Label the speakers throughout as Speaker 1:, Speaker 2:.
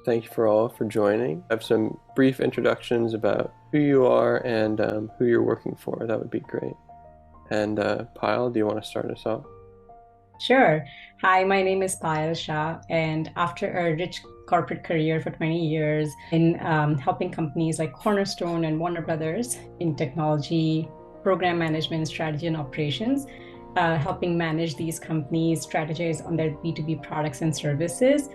Speaker 1: Thank you for all for joining. I have some brief introductions about who you are and who you're working for. That would be great. And Pyle, do you want to start us off?
Speaker 2: Sure. Hi, my name is Payal Shah, and after a rich corporate career for 20 years in helping companies like Cornerstone and Warner Brothers in technology, program management, strategy, and operations, helping manage these companies, strategize on their B2B products and services,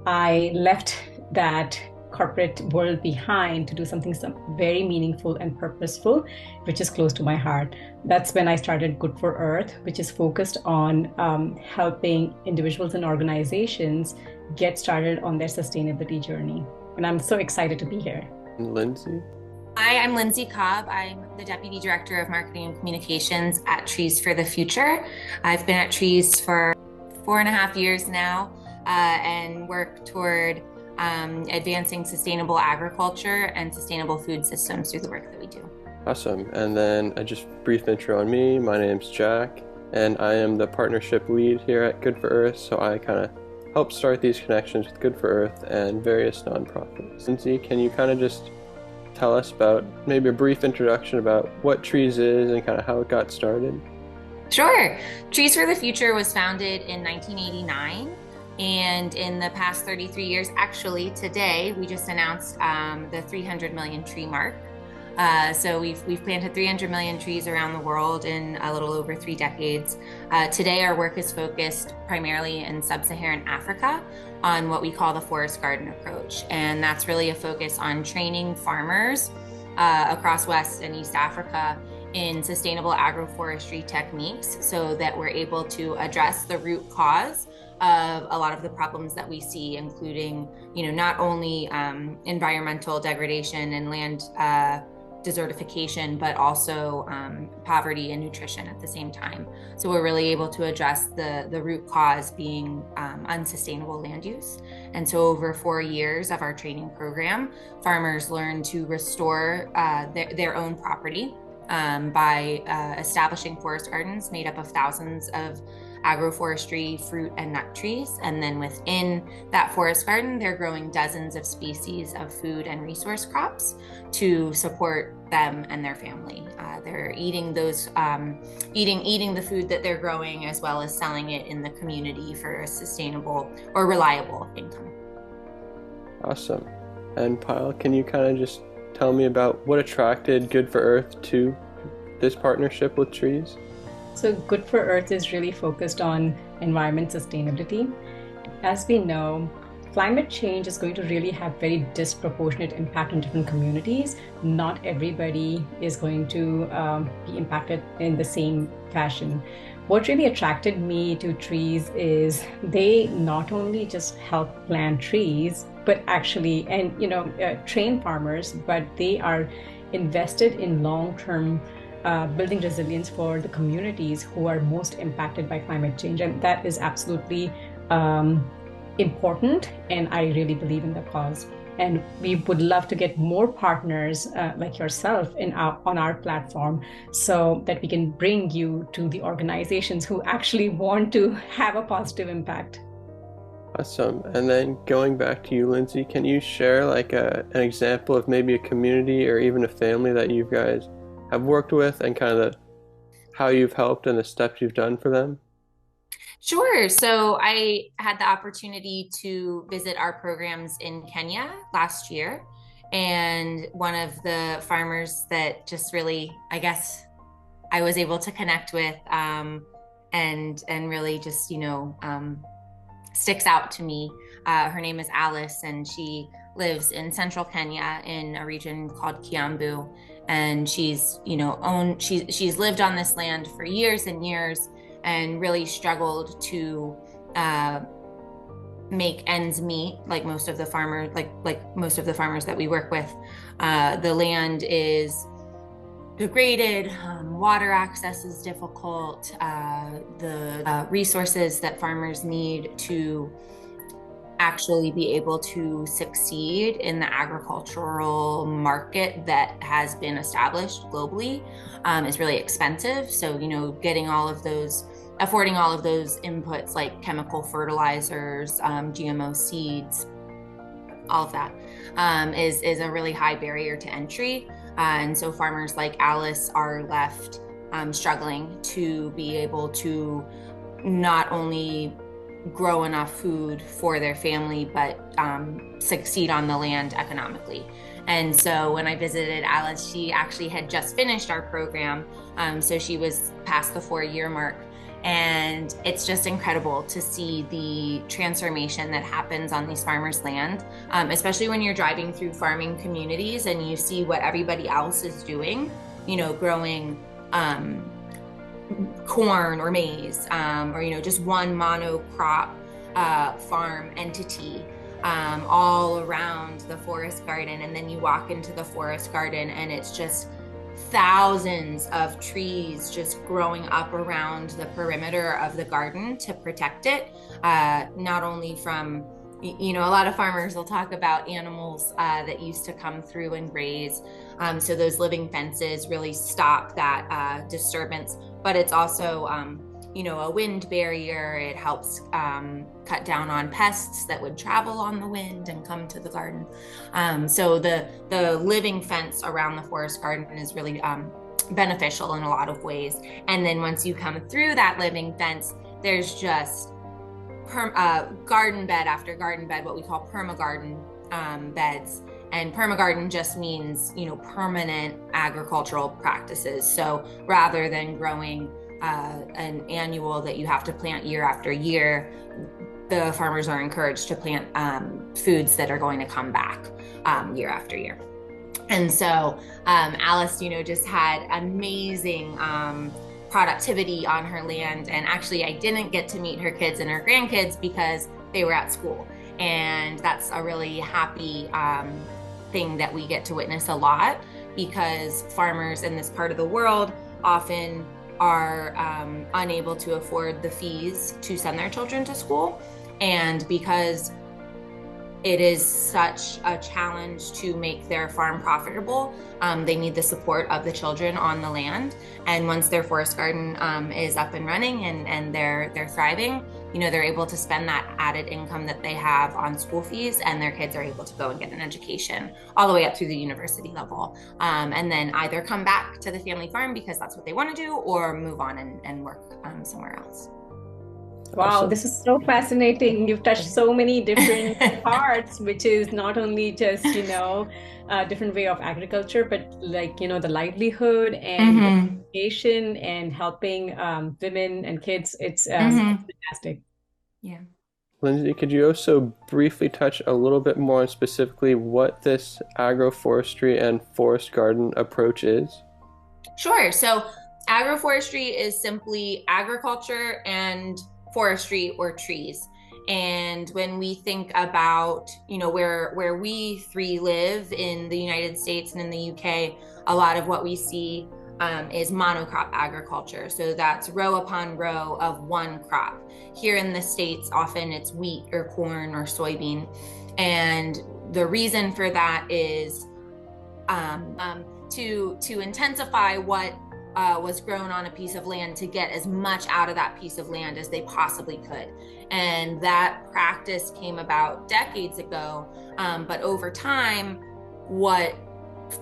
Speaker 2: I left that corporate world behind to do something very meaningful and purposeful, which is close to my heart. That's when I started Good for Earth, which is focused on helping individuals and organizations get started on their sustainability journey. And I'm so excited to be here.
Speaker 1: And Lindsay?
Speaker 3: Hi, I'm Lindsay Cobb. I'm the Deputy Director of Marketing and Communications at Trees for the Future. I've been at Trees for 4.5 years now and work toward advancing sustainable agriculture and sustainable food systems through the work that we do.
Speaker 1: Awesome. And then just brief intro on me. My name's Jack, and I am the partnership lead here at Good for Earth. So I kind of help start these connections with Good for Earth and various nonprofits. Lindsay, can you kind of just tell us about maybe a brief introduction about what Trees is and kind of how it got started?
Speaker 3: Sure. Trees for the Future was founded in 1989. And in the past 33 years, actually today, we just announced the 300 million tree mark. So we've planted 300 million trees around the world in a little over 3 decades. Today, our work is focused primarily in Sub-Saharan Africa on what we call the forest garden approach. And that's really a focus on training farmers across West and East Africa in sustainable agroforestry techniques so that we're able to address the root cause of a lot of the problems that we see, including, not only environmental degradation and land desertification, but also poverty and nutrition at the same time. So we're really able to address the root cause being unsustainable land use. And so over 4 years of our training program, farmers learn to restore their own property by establishing forest gardens made up of thousands of agroforestry, fruit and nut trees. And then within that forest garden, they're growing dozens of species of food and resource crops to support them and their family. They're eating those, eating the food that they're growing, as well as selling it in the community for a sustainable or reliable income.
Speaker 1: Awesome. And Pyle, can you kind of just tell me about what attracted Good for Earth to this partnership with Trees?
Speaker 2: So, Good for Earth is really focused on environment sustainability. As we know, climate change is going to really have very disproportionate impact on different communities. Not everybody is going to be impacted in the same fashion. What really attracted me to Trees is they not only just help plant trees, but actually, train farmers, but they are invested in long-term building resilience for the communities who are most impacted by climate change. And that is absolutely important. And I really believe in the cause. And we would love to get more partners like yourself on our platform so that we can bring you to the organizations who actually want to have a positive impact.
Speaker 1: Awesome. And then going back to you, Lindsay, can you share like an example of maybe a community or even a family that you guys have worked with and kind of how you've helped and the steps you've done for them?
Speaker 3: Sure. So I had the opportunity to visit our programs in Kenya last year. And one of the farmers that just really, I guess, I was able to connect with and really just, sticks out to me. Her name is Alice, and she lives in central Kenya in a region called Kiambu. And she's lived on this land for years and years and really struggled to make ends meet, like most of the farmers that we work with. The land is degraded, water access is difficult, the resources that farmers need to actually be able to succeed in the agricultural market that has been established globally is really expensive. So, affording all of those inputs like chemical fertilizers, GMO seeds, all of that, is a really high barrier to entry. And so farmers like Alice are left struggling to be able to not only grow enough food for their family, but succeed on the land economically. And so when I visited Alice, she actually had just finished our program. So she was past the 4-year mark. And it's just incredible to see the transformation that happens on these farmers' land, especially when you're driving through farming communities and you see what everybody else is doing, growing corn or maize, or, just one monocrop farm entity all around the forest garden. And then you walk into the forest garden and it's just thousands of trees just growing up around the perimeter of the garden to protect it, not only from, a lot of farmers will talk about animals that used to come through and graze. So those living fences really stop that disturbance, but it's also, a wind barrier. It helps cut down on pests that would travel on the wind and come to the garden. So the living fence around the forest garden is really beneficial in a lot of ways. And then once you come through that living fence, there's just garden bed after garden bed, what we call permagarden beds. And permagarden just means, permanent agricultural practices. So rather than growing an annual that you have to plant year after year, the farmers are encouraged to plant foods that are going to come back year after year. And so Alice, just had amazing productivity on her land. And actually, I didn't get to meet her kids and her grandkids because they were at school. And that's a really happy thing that we get to witness a lot, because farmers in this part of the world often are unable to afford the fees to send their children to school. And because it is such a challenge to make their farm profitable, they need the support of the children on the land. And once their forest garden is up and running and they're thriving, they're able to spend that added income that they have on school fees, and their kids are able to go and get an education all the way up through the university level, and then either come back to the family farm because that's what they want to do, or move on and work somewhere else.
Speaker 2: Wow, this is so fascinating. You've touched so many different parts, which is not only just, a different way of agriculture, but the livelihood and education and helping women and kids. It's fantastic.
Speaker 3: Yeah.
Speaker 1: Lindsay, could you also briefly touch a little bit more on specifically what this agroforestry and forest garden approach is?
Speaker 3: Sure. So agroforestry is simply agriculture and forestry or trees. And when we think about, where we three live in the United States and in the UK, a lot of what we see is monocrop agriculture. So that's row upon row of one crop. Here in the States, often it's wheat or corn or soybean. And the reason for that is to intensify what was grown on a piece of land, to get as much out of that piece of land as they possibly could. And that practice came about decades ago. But over time, what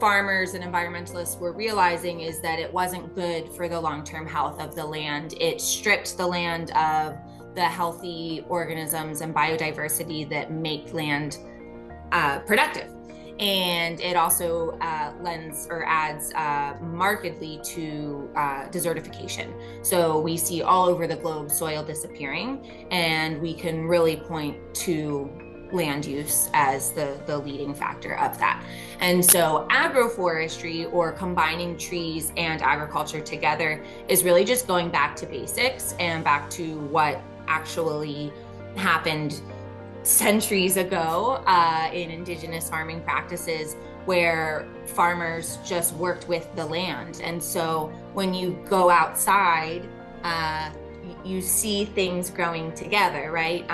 Speaker 3: farmers and environmentalists were realizing is that it wasn't good for the long-term health of the land. It stripped the land of the healthy organisms and biodiversity that make land productive. And it also lends or adds markedly to desertification. So we see all over the globe soil disappearing, and we can really point to land use as the leading factor of that. And so agroforestry, or combining trees and agriculture together, is really just going back to basics and back to what actually happened centuries ago in indigenous farming practices, where farmers just worked with the land. And so when you go outside, you see things growing together, right?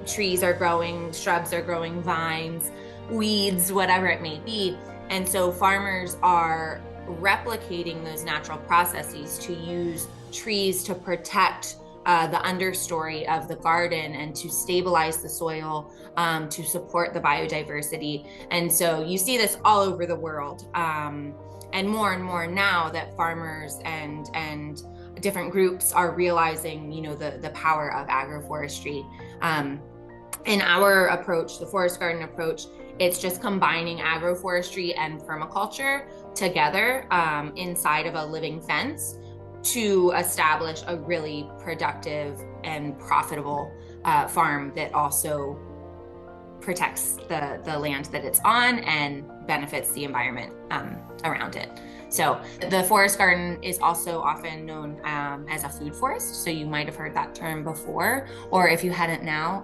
Speaker 3: Trees are growing, shrubs are growing, vines, weeds, whatever it may be. And so farmers are replicating those natural processes to use trees to protect the understory of the garden and to stabilize the soil, to support the biodiversity. And so you see this all over the world. And more now that farmers and different groups are realizing, the power of agroforestry. In our approach, the forest garden approach, it's just combining agroforestry and permaculture together inside of a living fence to establish a really productive and profitable farm that also protects the land that it's on and benefits the environment around it. So the forest garden is also often known as a food forest. So you might have heard that term before, or if you hadn't now,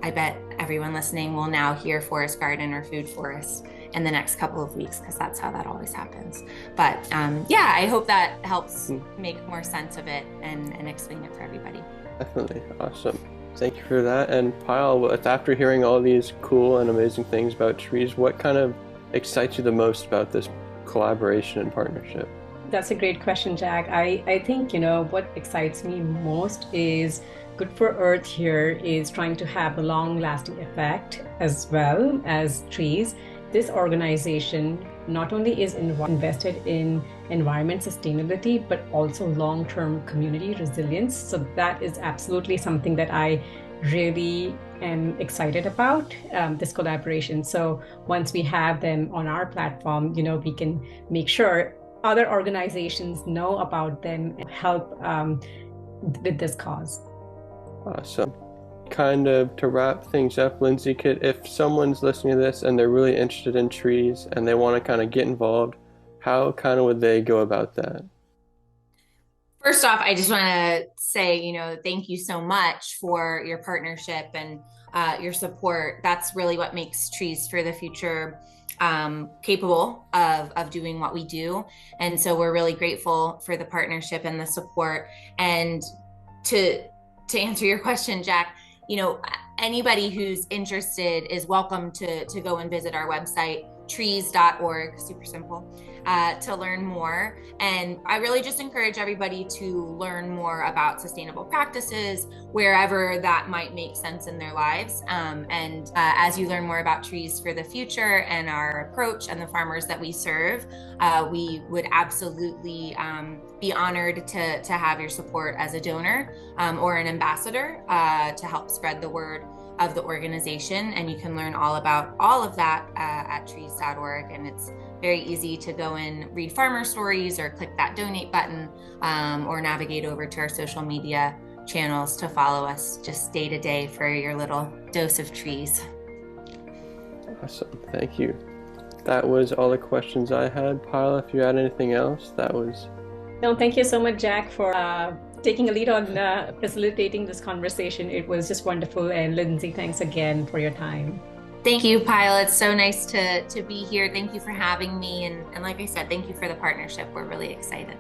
Speaker 3: I bet everyone listening will now hear forest garden or food forest in the next couple of weeks, because that's how that always happens. But yeah, I hope that helps make more sense of it and explain it for everybody.
Speaker 1: Definitely. Awesome. Thank you for that. And Pyle, after hearing all these cool and amazing things about trees, what kind of excites you the most about this collaboration and partnership?
Speaker 2: That's a great question, Jack. I think, what excites me most is Good for Earth here is trying to have a long-lasting effect as well as trees. This organization not only is invested in environment sustainability, but also long-term community resilience. So that is absolutely something that I really am excited about, this collaboration. So once we have them on our platform, we can make sure other organizations know about them and help with this cause.
Speaker 1: Awesome. Kind of to wrap things up, Lindsay, if someone's listening to this and they're really interested in trees and they want to kind of get involved, how kind of would they go about that?
Speaker 3: First off, I just want to say, thank you so much for your partnership and your support. That's really what makes Trees for the Future capable of doing what we do. And so we're really grateful for the partnership and the support. And to answer your question, Jack, anybody who's interested is welcome to go and visit our website, trees.org, super simple, to learn more. And I really just encourage everybody to learn more about sustainable practices wherever that might make sense in their lives. And as you learn more about Trees for the Future and our approach and the farmers that we serve, we would absolutely be honored to have your support as a donor or an ambassador to help spread the word of the organization. And you can learn all about all of that at trees.org. And it's very easy to go and read farmer stories or click that donate button or navigate over to our social media channels to follow us just day to day for your little dose of trees.
Speaker 1: Awesome. Thank you. That was all the questions I had. Pyle, if you had anything else, that was...
Speaker 2: No, thank you so much, Jack, for taking a lead on facilitating this conversation. It was just wonderful. And Lindsay, thanks again for your time.
Speaker 3: Thank you, Pyle. It's so nice to be here. Thank you for having me. And like I said, thank you for the partnership. We're really excited.